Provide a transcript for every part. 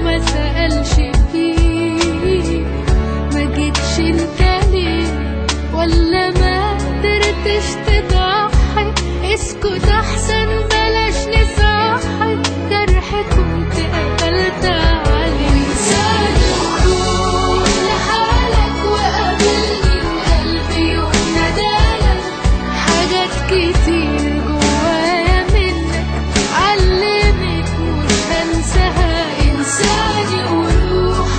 وما سألش فيه. ما جيتش انت ليه ولا ما قدرتش تضحي؟ اسكت احسن بلاش نصحي، جرح كنت قتلت عليه. وانساني وروح لحالك وقابلني بقلبي وندالك، حاجات كتير جوايا منك علمت مش هنساها. انساني وروح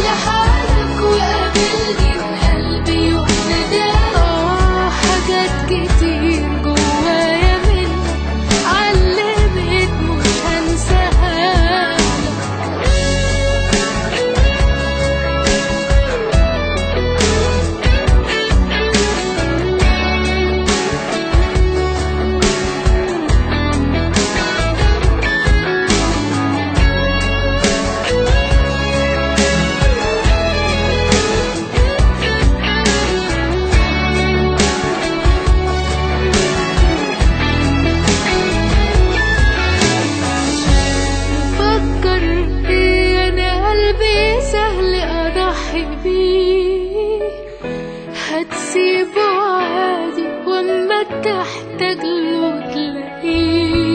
لحالك وقابلني بقلبي وندالك، حاجات كتير جوايا منك علمت مش هنساها. فكر ايه انا قلبي سهل اضحي بيه، هتسيبه عادي واما تحتاج له تلاقيه.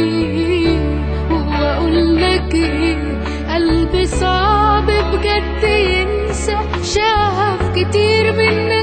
واقول لك ايه، قلبي صعب بجد ينسى، شاف كتير من